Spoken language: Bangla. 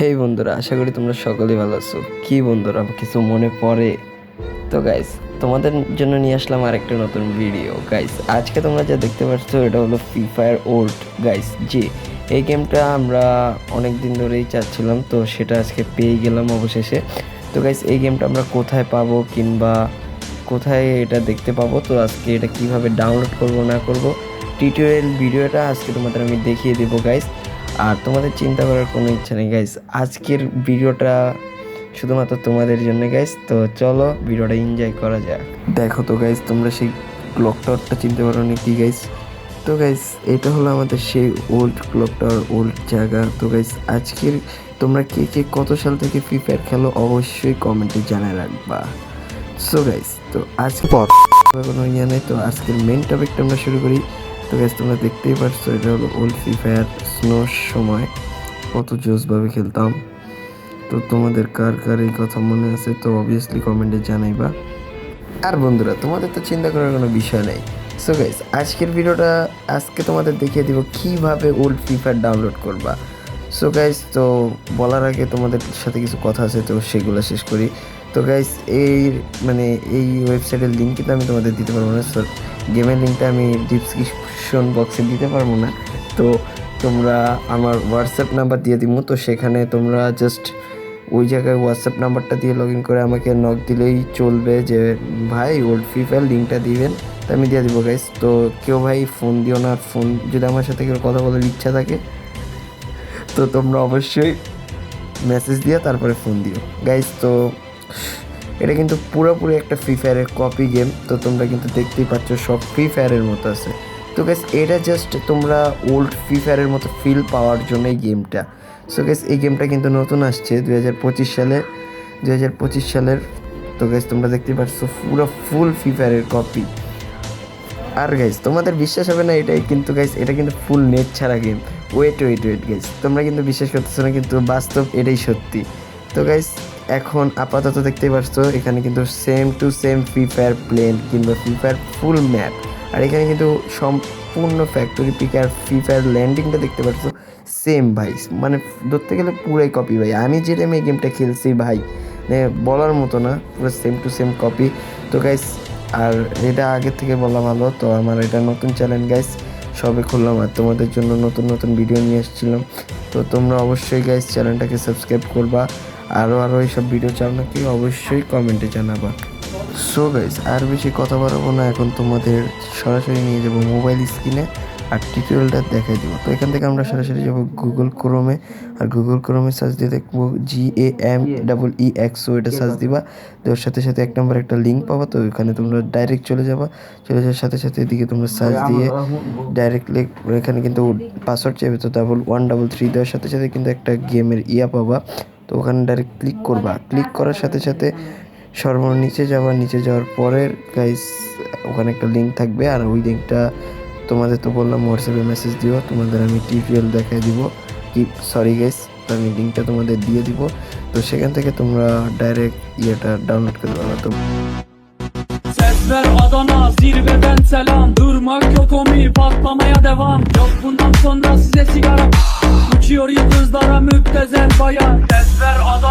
হেই বন্ধুরা, আশা করি তোমরা সকলেই ভালো আছো। কি বন্ধুরা, কিছু মনে পড়ে? তো গাইস, তোমাদের জন্য নিয়ে আসলাম আরেকটা নতুন ভিডিও। গাইস, আজকে তোমরা যা দেখতে পাচ্ছ এটা হলো ফ্রি ফায়ার ওল্ড। গাইস, জি, এই গেমটা আমরা অনেক দিন ধরেই চাচ্ছিলাম, তো সেটা আজকে পেয়ে গেলাম অবশেষে। তো গাইস, এই গেমটা আমরা কোথায় পাবো কিংবা কোথায় এটা দেখতে পাবো, তো আজকে এটা কিভাবে ডাউনলোড করব না করব টিউটোরিয়াল ভিডিওটা আজকে তোমাদের আমি দেখিয়ে দেবো গাইস। আর তোমাদের চিন্তা করার কোনো ইচ্ছা নেই গাইস, আজকের ভিডিওটা শুধুমাত্র তোমাদের জন্য গাইস। তো চলো ভিডিওটা এনজয় করা যাক। দেখো তো গাইস, তোমরা সেই ক্লক টাওয়ারটা চিনতে পারো নাকি গাইস? তো গাইস, এটা হলো আমাদের সেই ওল্ড ক্লক টাওয়ার, ওল্ড জায়গা। তো গাইস, আজকের তোমরা কে কে কত সাল থেকে ফ্রি ফায়ার খেলো অবশ্যই কমেন্টে জানায় রাখবা। সো গাইস, তো আজকে কোনো ইয়ে নেই, তো আজকের মেন টপিকটা আমরা শুরু করি। তো গাইস, তোমরা দেখতেই পারছো এটা হলো ওল্ড ফ্রি ফায়ার। স্নোর সময় কত জোসভাবে খেলতাম। তো তোমাদের কার কার এই কথা মনে আছে তো অবভিয়াসলি কমেন্টে জানাইবা। আর বন্ধুরা, তোমাদের তো চিন্তা করার কোনো বিষয় নেই। সো গাইস, আজকের ভিডিওটা আজকে তোমাদের দেখিয়ে দিব কিভাবে ওল্ড ফ্রি ফায়ার ডাউনলোড করবা। সো গাইস, তো বলার আগে তোমাদের সাথে কিছু কথা আছে, তো সেগুলো শেষ করি। তো গাইস, এই ওয়েবসাইটের লিঙ্ক কিন্তু আমি তোমাদের দিতে পারবো না। সো গেমের লিঙ্কটা আমি ডিসক্রিপশন বক্সে দিতে পারবো না। তো তোমরা আমার হোয়াটসঅ্যাপ নাম্বার দিয়ে দিব, তো সেখানে তোমরা জাস্ট ওই জায়গায় হোয়াটসঅ্যাপ নাম্বারটা দিয়ে লগ ইন করে আমাকে নক দিলেই চলবে যে ভাই ওল্ড ফ্রি ফায়ার লিঙ্কটা দিবেন, তো আমি দিয়ে দিব গাইস। তো কেউ ভাই ফোন দিও না, ফোন যদি আমার সাথে কেউ কথা বলার ইচ্ছা থাকে তো তোমরা অবশ্যই মেসেজ দিয়ে তারপরে ফোন দিও গাইস। তো এটা কিন্তু পুরোপুরি একটা ফ্রি ফায়ারের কপি গেম। তো তোমরা কিন্তু দেখতেই পাচ্ছ সব ফ্রি ফায়ারের মতো আছে। তো গাইস, এটা জাস্ট তোমরা ওল্ড ফ্রি ফায়ারের মতো ফিল পাওয়ার জন্য এই গেমটা। সো গাইস, এই গেমটা কিন্তু নতুন আসছে 2025 সালের। তো গাইস, তোমরা দেখতেই পাচ্ছ পুরো ফুল ফ্রি ফায়ারের কপি। আর গাইস, তোমাদের বিশ্বাস হবে না, এটাই কিন্তু গাইস, এটা কিন্তু ফুল নেট ছাড়া গেম। ওয়েট গাইস, তোমরা কিন্তু বিশ্বাস করতেছো না, কিন্তু বাস্তব এটাই সত্যি। তো গাইস, এখন আপাতত দেখতেই পাচ্ছ এখানে কিন্তু same to same Free Fire plane কিংবা ফ্রি ফায়ার ফুল ম্যাপ। আর এখানে কিন্তু সম্পূর্ণ ফ্যাক্টরি পিক আর ফ্রি ফায়ার ল্যান্ডিংটা দেখতে পাচ্ছ সেম ভাই, মানে ধরতে গেলে পুরাই কপি ভাই। আমি যে টাইমে এই গেমটা খেলছি ভাই, বলার মতো না, পুরো সেম টু সেম কপি। তো গাইস, আর এটা আগের থেকে বলা ভালো, তো আমার এটা নতুন চ্যানেল গাইস, সবে খুললাম আর তোমাদের জন্য নতুন নতুন ভিডিও নিয়ে এসেছিলাম। তো তোমরা অবশ্যই গাইস চ্যানেলটাকে সাবস্ক্রাইব করবা। আরও এইসব ভিডিও চাও নাকি অবশ্যই কমেন্টে জানাবা। সো গাইস, আর বেশি কথা বাড়াবো না, এখন তোমাদের সরাসরি নিয়ে যাবো মোবাইল স্ক্রিনে আর টিউটোরিয়ালটা দেখাই দেবো। তো এখান থেকে আমরা সরাসরি যাবো গুগল ক্রোমে। আর গুগল ক্রোমে সার্চ দিয়ে দেখবো GAMEEXO, এটা সার্চ দিবা। তো ওর সাথে সাথে এক নম্বর একটা লিঙ্ক পাবা, তো ওখানে তোমরা ডাইরেক্ট চলে যাওয়ার সাথে সাথে এদিকে তোমরা সার্চ দিয়ে ডাইরেক্টলি এখানে কিন্তু পাসওয়ার্ড চাইবে, তো 1133 দেওয়ার সাথে সাথে কিন্তু একটা গেমের পাবা। তো ওখানে ডাইরেক্ট ক্লিক করবা। ক্লিক করার সাথে সাথে নিচে যাওয়ার পরের গাইস ওখানে একটা লিঙ্ক থাকবে, আর ওই লিঙ্কটা তোমাদের তো বললাম হোয়াটসঅ্যাপে মেসেজ দিও, তোমাদের আমি টিউটোরিয়াল দেখাই দিব। সরি গাইস, তো আমি লিঙ্কটা তোমাদের দিয়ে দিব। তো সেখান থেকে তোমরা ডাইরেক্ট ডাউনলোড করে দেবো। তো Ses ver Adana, zirveden selam. Durmak yok omi, patlamaya devam. Yok bundan sonra size sigara. Uçuyor yıldızlara müptezel bayan. Ses ver Adana.